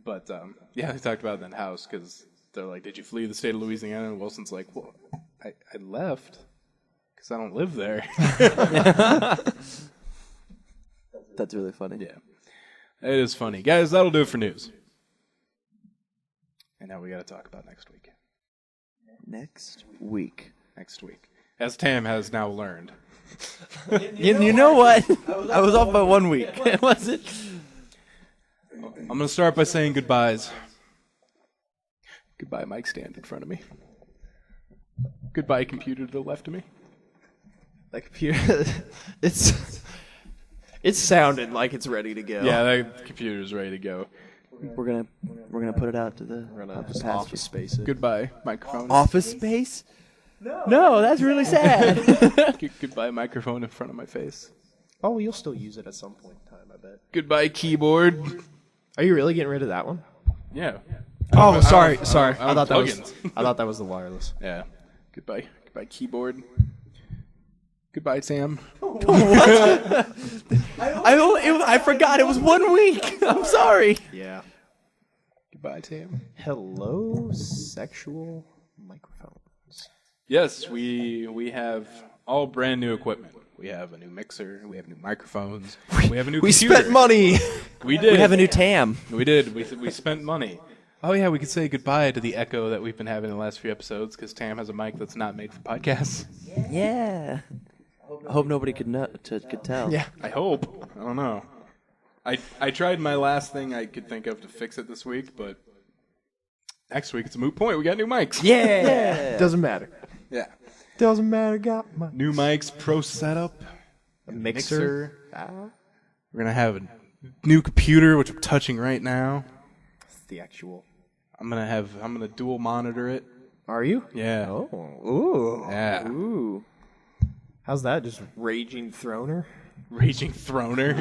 But yeah, they talked about it in House because they're like, "Did you flee the state of Louisiana?" And Wilson's like, "Well, I left because I don't live there." That's really funny. Yeah, it is funny, guys. That'll do it for news. And now we got to talk about next week. Next week. Next week, as Tam has now learned, You know what? I was off by 1 week. Was it? I'm going to start by saying goodbyes. Goodbye, mic stand in front of me. Goodbye, computer to the left of me. That computer, it sounded like it's ready to go. Yeah, that computer's ready to go. We're gonna put it out to the We're gonna the office space it. Goodbye, microphone. office space. No, that's really sad. Goodbye, microphone in front of my face. Oh, you'll still use it at some point in time, I bet. Goodbye, keyboard. Are you really getting rid of that one? Yeah. Oh, sorry. I thought I thought that was the wireless. Yeah. Goodbye, keyboard. Goodbye, Sam. I forgot it was 1 week. I'm sorry. Yeah. Goodbye, Sam. Hello, sexual microphones. Yes, we have all brand new equipment. We have a new mixer. We have new microphones. We have a new We computer. spent money. We did. We have a new TAM. We did. We spent money. Oh yeah, we could say goodbye to the echo that we've been having in the last few episodes because Tam has a mic that's not made for podcasts. Yeah. I hope nobody could tell. Yeah. I hope. I don't know. I tried my last thing I could think of to fix it this week, but next week it's a moot point. We got new mics. Yeah. Doesn't matter. Yeah. Doesn't matter. Got my New mics, pro setup, mixer. We're gonna have a new computer, which I'm touching right now. The actual. I'm gonna dual monitor it. Are you? Yeah. Oh. Ooh. Yeah. Ooh. How's that? Just raging throner? Raging Throner.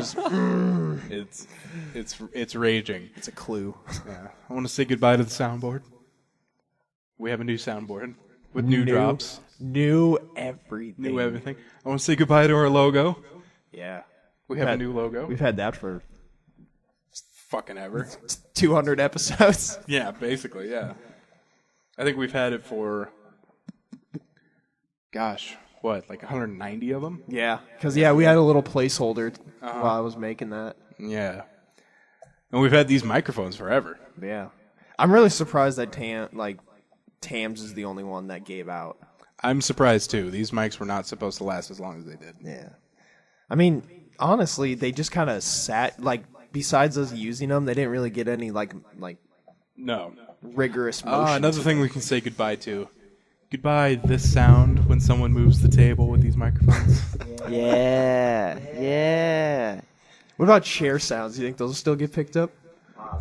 it's raging. It's a clue. Yeah. I want to say goodbye to the soundboard. We have a new soundboard with new drops, New everything. new everything. I want to say goodbye to our logo. Yeah. We have a new logo. We've had that for Fucking ever. 200 episodes. Yeah, basically, yeah. I think we've had it for, gosh, what, like 190 of them? Yeah. Because, we had a little placeholder while I was making that. Yeah. And we've had these microphones forever. Yeah. I'm really surprised that Tams is the only one that gave out. I'm surprised, too. These mics were not supposed to last as long as they did. Yeah. I mean, honestly, they just kind of sat, besides us using them, they didn't really get any, No. rigorous motion. Another thing we can say goodbye to. Goodbye, this sound when someone moves the table with these microphones. Yeah. What about chair sounds? Do you think those will still get picked up?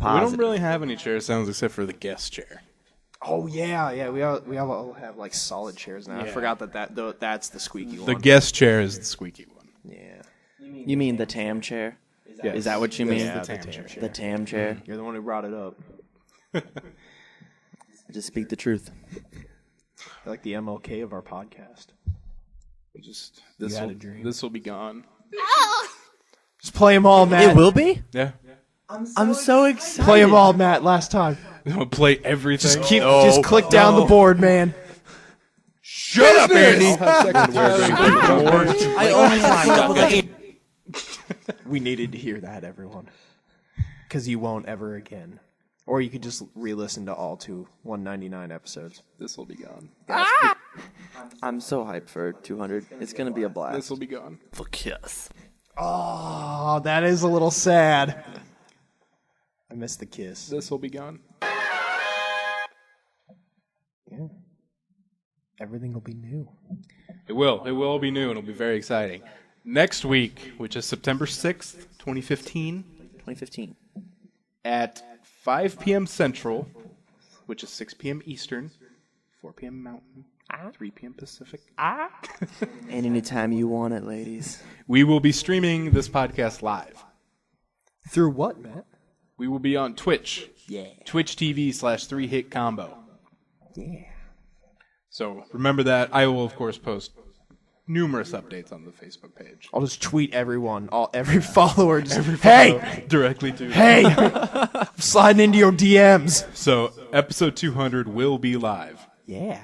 We don't really have any chair sounds except for the guest chair. Oh, yeah. We all have, solid chairs now. I Yeah. forgot that's the squeaky The one. guest chair is the squeaky one. Yeah. You mean the TAM chair? Yes. Is that what you mean? Yeah, the TAM chair. The TAM chair. You're the one who brought it up. Just speak the truth. You're like the MLK of our podcast. Just You had a dream. this will be gone. Just play them all, Matt. It will be? Yeah. I'm so excited. Play them all, Matt. Last time. We'll play everything. Just click down the board, man. Shut up, Andy. I only have We needed to hear that, everyone. Because you won't ever again. Or you could just re-listen to all 199 episodes. This will be gone. I'm so hyped for 200. It's going to be a blast. This will be gone. Fuck yes. Oh, that is a little sad. I missed the kiss. This will be gone. Yeah. Everything will be new. It will. It will be new and it'll be very exciting. Next week, which is September 6th, 2015, 2015. at 5 p.m. Central, which is 6 p.m. Eastern, 4 p.m. Mountain, 3 p.m. Pacific. And anytime you want it, ladies. We will be streaming this podcast live. Through what, Matt? We will be on Twitch. Yeah. Twitch TV/3 Hit Combo. Yeah. So remember that. I will, of course, post numerous updates on the Facebook page. I'll just tweet everyone, every follower. Hey! Directly to Hey! I'm sliding into your DMs. So episode 200 will be live. Yeah.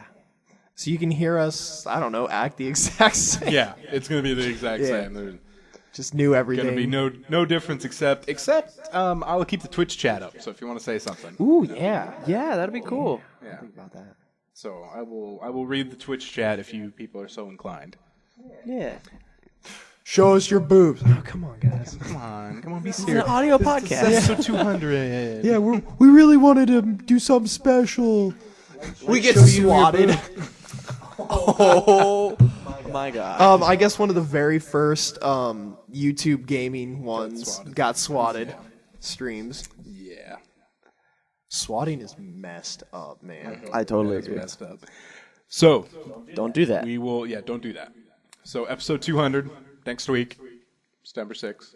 So you can hear us, I don't know, act the exact same. Yeah, it's going to be the exact Yeah. same. There's Just new everything. going to be no difference except I'll keep the Twitch chat up. So if you want to say something. Ooh, yeah. Yeah, that'd be cool. Yeah. Think about that. So I will read the Twitch chat if you people are so inclined. Yeah. Show us your boobs. Oh, come on, guys. Come on, be It's an serious. audio podcast. Episode 200. Yeah, we really wanted to do something special. We get swatted. Oh my god. I guess one of the very first YouTube gaming ones got swatted streams. Yeah. Swatting is messed up, man. I totally It's agree. messed up. So, Don't do that. we will, don't do that. So, episode 200, next week, September 6th,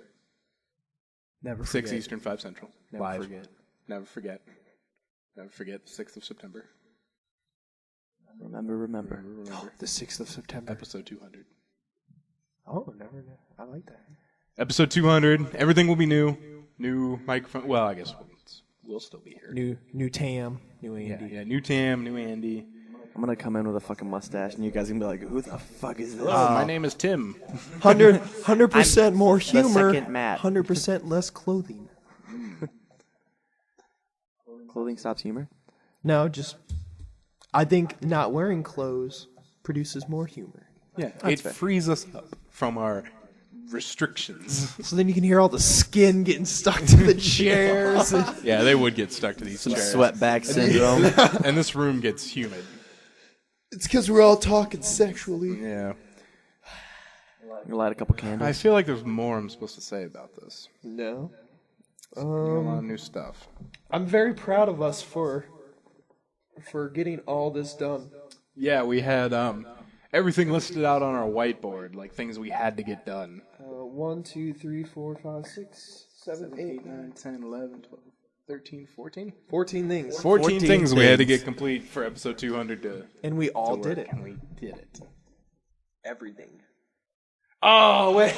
Never 6 Eastern, 5 Central. Never forget. Never forget. Never forget the 6th of September. Remember. The 6th of September. Episode 200. Oh, never. I like that. Episode 200, everything will be new. New microphone. Well, I guess we'll still be here. New Tam, new Andy. Yeah, new Tam, new Andy. I'm gonna come in with a fucking mustache, and you guys are gonna be like, "Who the fuck is this?" My name is Tim. 100% more humor. second Matt. 100% less clothing. Clothing stops humor. No, just I think not wearing clothes produces more humor. Yeah, That's it fair. frees us up from our restrictions. So then you can hear all the skin getting stuck to the chairs. Yeah, they would get stuck to these chairs. Sweatback syndrome. And this room gets humid. It's because we're all talking sexually. Yeah. Light a couple I candles. feel like there's more I'm supposed to say about this. No. A lot of new stuff. I'm very proud of us for getting all this done. Yeah, we had everything listed out on our whiteboard, like things we had to get done. 1, 2, 3, 4, 5, 6, 7, 8, 9, 10, 11, 12, 13, 14? 14 things. 14 things we had to get complete for episode 200 to And we all work, did it. and we did it. Everything. Oh, wait!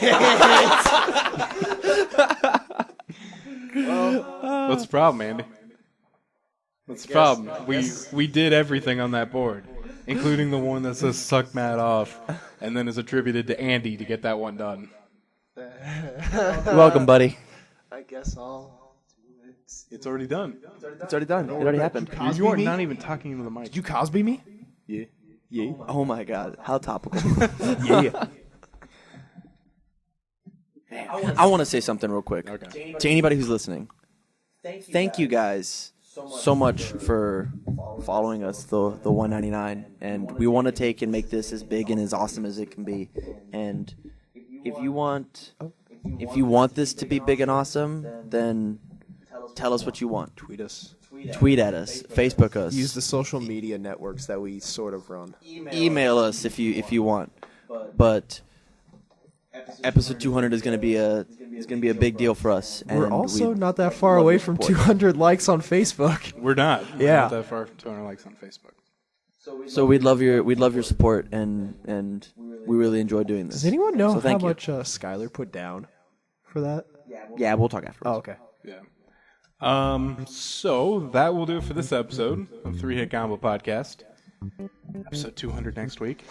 What's the problem, Andy? What's the problem? We did everything on that board, including the one that says "suck Matt off," and then is attributed to Andy to get that one done. Welcome, buddy. I guess I'll do it. It's already done. It's already done. It already happened. You are not even talking into the mic. Did you Cosby me? Yeah. Oh my god, how topical. Yeah. I want to say something real quick. Okay. To anybody who's listening, thank you guys so much for following us, the 199, and we want to take and make this as big and as awesome as it can be. And if you want this to be big and awesome, then tell us what you want. Tweet us. Tweet at us, Facebook us, Use the social media networks that we sort of run. email us if you want. But episode 200 is going to be a big deal for us. And We're also we not that far love away your from support. 200 likes on Facebook. We're not. We're Yeah. not that far from 200 likes on Facebook. So we'd love your support, and we really enjoy doing this. Does anyone know So how thank you. much Skylar put down for that? Yeah, we'll talk afterwards. Oh, okay. Yeah. So that will do it for this episode of 3 Hit Combo Podcast. Episode 200 next week.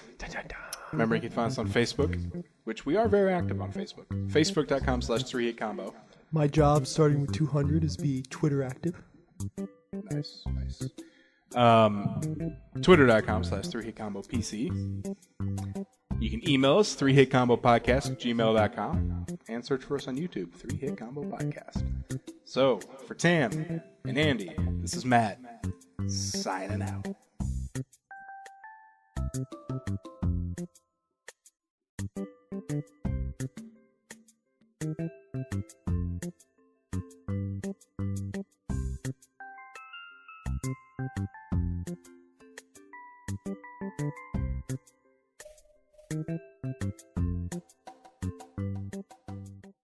Remember, you can find us on Facebook, which we are very active on Facebook. Facebook.com/3hitcombo. My job starting with 200 is be Twitter active. Nice. Twitter.com/3hitcombopc. You can email us, 3hitcombopodcast@gmail.com, and search for us on YouTube, 3 Hit Combo Podcast. So, for Tam and Andy, this is Matt, signing out.